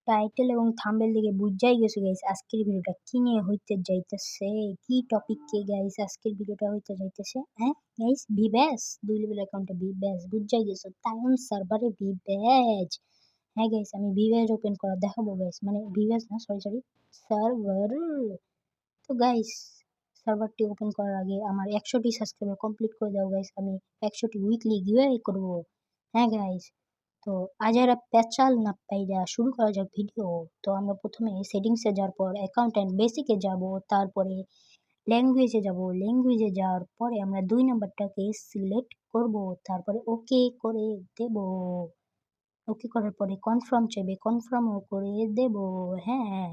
Title এবং thumbnail দেখে বুঝাই গেছো গাইস আজকের ভিডিওটা কি নিয়ে হইতে যাইতেছে। কি টপিক কে গাইস আজকের ভিডিওটা হইতে যাইতেছে। হ্যাঁ গাইস ভিভ্যাস 2 লেভেল অ্যাকাউন্টে ভিভ্যাস বুঝাই গেছো টাউন সার্ভারে ভিভ্যাস। হ্যাঁ গাইস আমি ভিভ্যাস ওপেন করা দেখাবো গাইস, মানে ভিভ্যাস না, সরি সার্ভার। তো গাইস সার্ভারটি ওপেন করার আগে আমার 100টি সাবস্ক্রাইবার কমপ্লিট করে দাও গাইস, আমি 100টি উইকলি গিভঅ্যাওয়ে করব। হ্যাঁ গাইস, তো আজ এরা পেঁচাল না পাইরা শুরু করা যাক ভিডিও। তো আমরা প্রথমে সেটিংসে যাওয়ার পর অ্যাকাউন্ট অ্যান্ড বেসিকে যাব, তারপরে ল্যাঙ্গুয়েজে যাব, ল্যাঙ্গুয়েজে যাওয়ার পরে আমরা 2 নাম্বারটাকে সিলেক্ট করব, তারপরে ওকে করে দেব। ওকে করার পরে কনফার্ম চাইবে, কনফার্মও করে দেব। হ্যাঁ,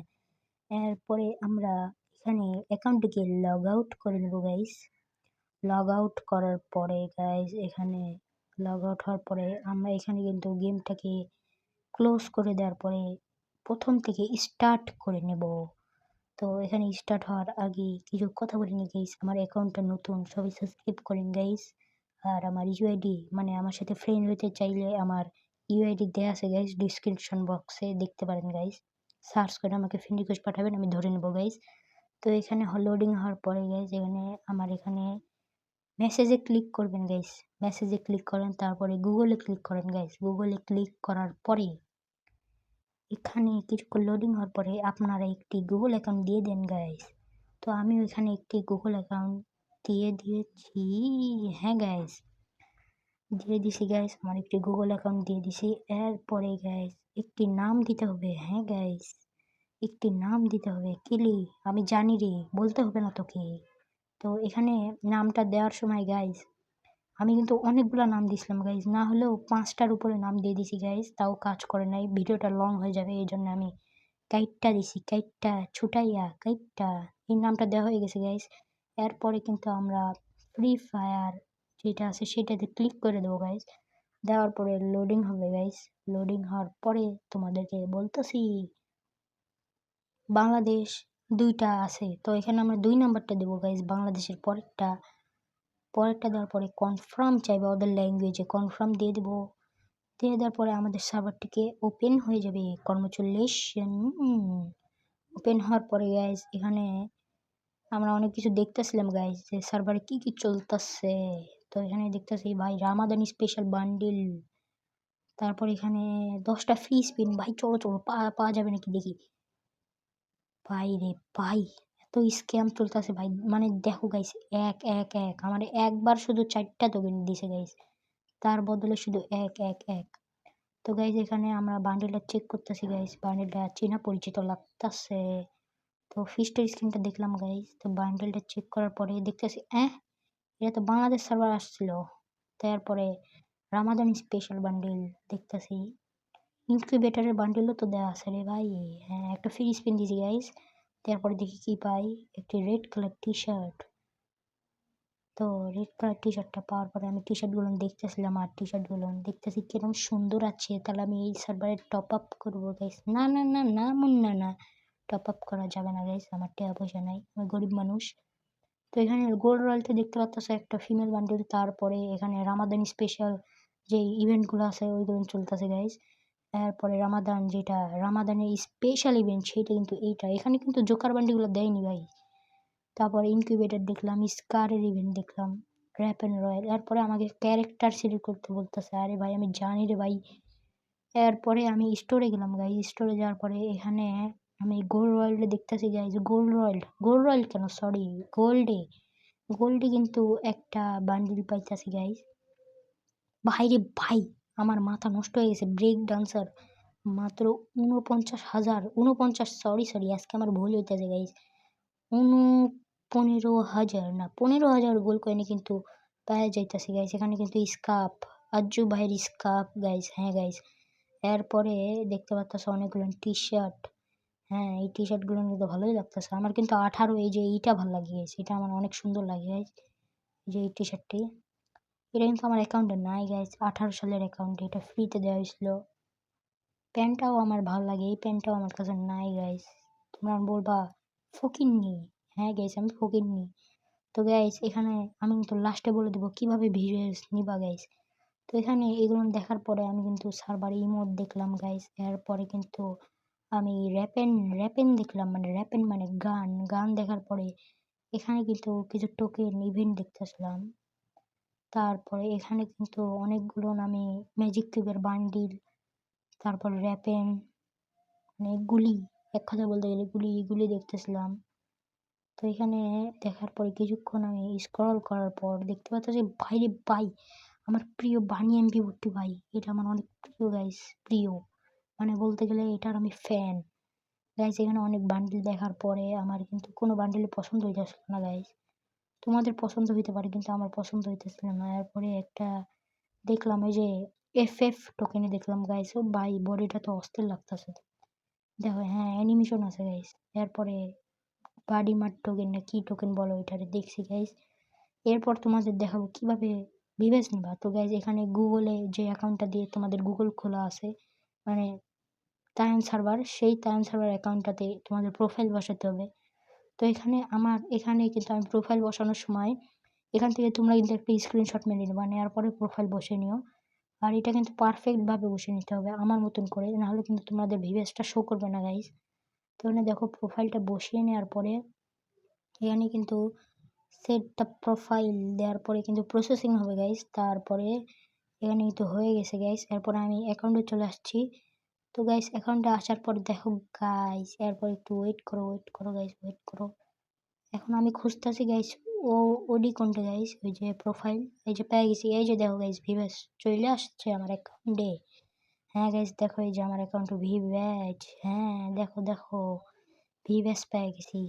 এরপরে আমরা এখানে অ্যাকাউন্টটিকে লগ আউট করে নেব গাইস। লগ আউট করার পরে গাইস এখানে লগ আউট হওয়ার পরে আমরা এখানে কিন্তু গেমটাকে ক্লোজ করে দেওয়ার পরে প্রথম থেকে স্টার্ট করে নেব। তো এখানে স্টার্ট হওয়ার আগে কিছু কথা বলিনি গাইস, আমার অ্যাকাউন্টটা নতুন, সবাই সাবস্ক্রাইব করেন গাইস। আর আমার ইউআইডি মানে আমার সাথে ফ্রেন্ড হতে চাইলে আমার ইউআইডি দেওয়া আছে গাইস, ডিসক্রিপশন বক্সে দেখতে পারেন গাইস। সার্চ করে আমাকে ফ্রেন্ড রিকোয়েস্ট পাঠাবেন, আমি ধরে নেব গাইস। তো এখানে লোডিং হওয়ার পরে গাইস এখানে আমার এখানে মেসেজে ক্লিক করবেন গাইস। মেসেজে ক্লিক করেন, তারপরে গুগলে ক্লিক করেন গাইস। গুগলে ক্লিক করার পরে এখানে কিছুক্ষণ লোডিং হওয়ার পরে আপনারা একটি গুগল অ্যাকাউন্ট দিয়ে দেন গাইস। তো আমি ওইখানে একটি গুগল অ্যাকাউন্ট দিয়ে দিয়েছি। হ্যাঁ গাইস দিয়ে দিছি গাইস, আমার একটি গুগল অ্যাকাউন্ট দিয়ে দিছি। এরপরে গাইস একটি নাম দিতে হবে। হ্যাঁ গাইস একটি নাম দিতে হবে। কিলি আমি জানি রে, বলতে হবে না তোকে। তো এখানে নামটা দেওয়ার সময় গাইস আমি কিন্তু অনেকগুলো নাম দিছিলাম গাইস, না হলেও 5টার উপরে নাম দিয়ে দিছি গাইস, তাও কাজ করে নাই, ভিডিওটা লং হয়ে যাবে এই জন্য আমি কাইটটা দিছি, কাইটটা ছুটাইয়া কাইটটা এই নামটা দেওয়া হয়ে গেছে গাইস। এরপরে কিন্তু আমরা ফ্রি ফায়ার যেটা আছে সেটাতে ক্লিক করে দেবো গাইস। দেওয়ার পরে লোডিং হবে গাইস। লোডিং হওয়ার পরে তোমাদেরকে বলতেছি বাংলাদেশ 2টা আছে, তো এখানে আমরা 2 নাম্বারটা দেবো গাইস, বাংলাদেশের পরেরটা। পরেরটা দেওয়ার পরে কনফার্ম চাইবে, ওদের ল্যাঙ্গুয়েজে কনফার্ম দিয়ে দেবো। দিয়ে দেওয়ার পরে আমাদের সার্ভারটিকে ওপেন হয়ে যাবে। কর্মচুলেশন ওপেন হওয়ার পরে গাইজ এখানে আমরা অনেক কিছু দেখতেছিলাম গাইজ যে সার্ভারে কি কি চলতেছে। তো এখানে দেখতেছি ভাই রামাদানি স্পেশাল বান্ডিল, তারপর এখানে 10টা ফ্রি স্পিন। ভাই চলো চলো পাওয়া যাবে নাকি দেখি। ভাই রে ভাই এত স্ক্যাম চলতেছে ভাই, মানে দেখো গাইস এক এক এক আমার একবার শুধু 4টা টোকেন দিছে গাইস, তার বদলে শুধু এক এক এক। তো গাইস এখানে আমরা বান্ডেলটা চেক করতেছি গাইস, বান্ডেলটা চেনা পরিচিত লাগতেছে। তো ফিস্টের স্ক্রিনটা দেখলাম গাইস, তো বান্ডেলটা চেক করার পরে দেখতেছি এটা তো বাংলাদেশ সার্ভার আসছিল। তারপরে রামাদান স্পেশাল বান্ডেল দেখতেছি, ইনকিউবেটরের বান্ডেলও তো দেওয়া আছে রে ভাই। হ্যাঁ একটা ফ্রি স্পিন দিয়েছি গাইস। তারপরে দেখি কি পাই, একটি রেড কালার টি শার্ট। তো রেড কালার টি শার্টটা পাওয়ার পরে আমি টি শার্টগুলো দেখতেছিলাম, আর টি শার্টগুলো দেখতেছি কিরকম সুন্দর আছে, তাহলে আমি এই সার্ভারে টপ আপ করবো গাইস। না না না না মুন্না না, টপ আপ করা যাবে না গাইস, আমার টাকা পয়সা নাই, আমি গরিব মানুষ। তো এখানে গোল্ড রয়্যালতে দেখতে পাচ্ছ একটা ফিমেল বান্ডেল, তারপরে এখানে রামাদান স্পেশাল যে ইভেন্টগুলো আছে ওইগুলো চলতেছে গাইস। এরপরে রামাদান যেটা রামাদানের স্পেশাল ইভেন্ট সেটা কিন্তু এইটা, এখানে কিন্তু জোকার বান্ডিগুলো দেয়নি ভাই। তারপরে ইনকিউবেটর দেখলাম, স্কারের ইভেন্ট দেখলাম, র্যাপ অ্যান্ড রয়্যাল। এরপরে আমাকে ক্যারেক্টার সিলেক্ট করতে বলতেছে, আরে ভাই আমি জানি রে ভাই। এরপরে আমি স্টোরে গেলাম গাই, স্টোরে যাওয়ার পরে এখানে আমি গোল্ড রয়্যালটা দেখতেছি গাইজ। গোল্ড রয়্যাল কেন সরি গোল্ডে কিন্তু একটা বান্ডিল পাইতেছি গাইজ। ভাই রে ভাই আমার মাথা নষ্ট হয়ে গেছে, ব্রেক ডান্সার মাত্র 49,000, 49 সরি আজকে আমার ভুল হইতেছে গাইজ। 15,000 না 15,000 গোল কয়েনে কিন্তু পাওয়া যাইতেছে গাইজ। এখানে কিন্তু স্কার্ফ, আজ্জু ভাইয়ের স্কার্ফ গাইজ। হ্যাঁ গাইজ এরপরে দেখতে পাচ্ছ অনেকগুলো টি শার্ট। হ্যাঁ এই টি শার্টগুলো কিন্তু ভালোই লাগতেছে আমার, কিন্তু 18 এই যে এইটা ভালো লাগে গাইজ, এটা আমার অনেক সুন্দর লাগে গাইজ। এই যে এই টি শার্টটি, এটা কিন্তু আমার অ্যাকাউন্টে নাই গাইজ, 18 সালের অ্যাকাউন্টে, এটা ফ্রিতে দেওয়া হয়েছিল। প্যান্টটাও আমার ভালো লাগে, এই প্যান্টটাও আমার কাছে নাই গাইজ। তোমরা বলবা ফকিন্নি, হ্যাঁ গাইজ আমি ফকিন্নি। তো গাইজ এখানে আমি কিন্তু লাস্টে বলে দেবো কীভাবে ভিডিওস নিবা গাইজ। তো এখানে এগুলো দেখার পরে আমি কিন্তু সার্ভারে ইমোট দেখলাম গাইজ। এরপরে কিন্তু আমি র্যাপেন দেখলাম, মানে র্যাপেন মানে গান দেখার পরে এখানে কিন্তু কিছু টোকেন ইভেন্ট দেখতেছিলাম। তারপরে এখানে কিন্তু অনেকগুলো আমি ম্যাজিক কিউবের বান্ডিল, তারপর র্যাপেন মানে গুলি, এক কথায় বলতে গেলে গুলি দেখতেছিলাম। তো এখানে দেখার পরে কিছুক্ষণ আমি স্ক্রল করার পর দেখতে পাচ্ছি ভাই রে ভাই, আমার প্রিয় বানি MP40 ভাই, এটা আমার অনেক প্রিয় গাইস, প্রিয় মানে বলতে গেলে এটার আমি ফ্যান গাইস। এখানে অনেক বান্ডিল দেখার পরে আমার কিন্তু কোনো বান্ডিলে পছন্দ হইতেছিল না গাইস। তোমাদের পছন্দ হইতে পারে কিন্তু আমার পছন্দ হইতেছিল না। এরপরে একটা দেখলাম এই যে FF টোকেনে দেখলাম গাইস, ও ভাই বডিটা তো অস্থির লাগতেছে। দেখো হ্যাঁ অ্যানিমেশন আছে গাইস। এরপরে বাডি মার টোকেন না কি টোকেন বলো ওইটারে দেখছি গাইস। এরপর তোমাদের দেখাবো কিভাবে ভিভ্যাস নিবা। তো গাইস এখানে গুগলে যে অ্যাকাউন্টটা দিয়ে তোমাদের গুগল খোলা আছে, মানে তায়ান সার্ভার, সেই তায়ান সার্ভার অ্যাকাউন্টটাতে তোমাদের প্রোফাইল বসাতে হবে। তো এখানে কিন্তু আমি প্রোফাইল বসানোর সময় এখান থেকে তোমরা কিন্তু একটা স্ক্রিনশট মেরে নেবা, নেওয়ার পরে প্রোফাইল বসিয়ে নিও। আর এটা কিন্তু পারফেক্টভাবে বসিয়ে নিতে হবে আমার মতন করে, নাহলে কিন্তু তোমাদের ভিভ্যাসটা শো করবে না গাইস। তো এখানে দেখো প্রোফাইলটা বসিয়ে নেওয়ার পরে এখানে কিন্তু সেট দ্য প্রোফাইল দেওয়ার পরে কিন্তু প্রসেসিং হবে গাইস। তারপরে এখানে কিন্তু হয়ে গেছে গাইস। এরপরে আমি অ্যাকাউন্টে চলে আসছি। তো গাইস অ্যাকাউন্টে আসার পর দেখো গাইস, এরপর একটু ওয়েট করো গাইস, ওয়েট করো। এখন আমি খুঁজতেছি গাইস, ও ওডি কোনটা গাইস, ওই যে প্রোফাইল, এই যে পেয়ে গেছি। এই যে দেখো গাইস ভিভ্যাস চলে আসছে আমার অ্যাকাউন্টে। হ্যাঁ গাইস দেখো এই যে আমার অ্যাকাউন্টে ভিভ্যাস, হ্যাঁ দেখো ভিভ্যাস পেয়ে গেছি।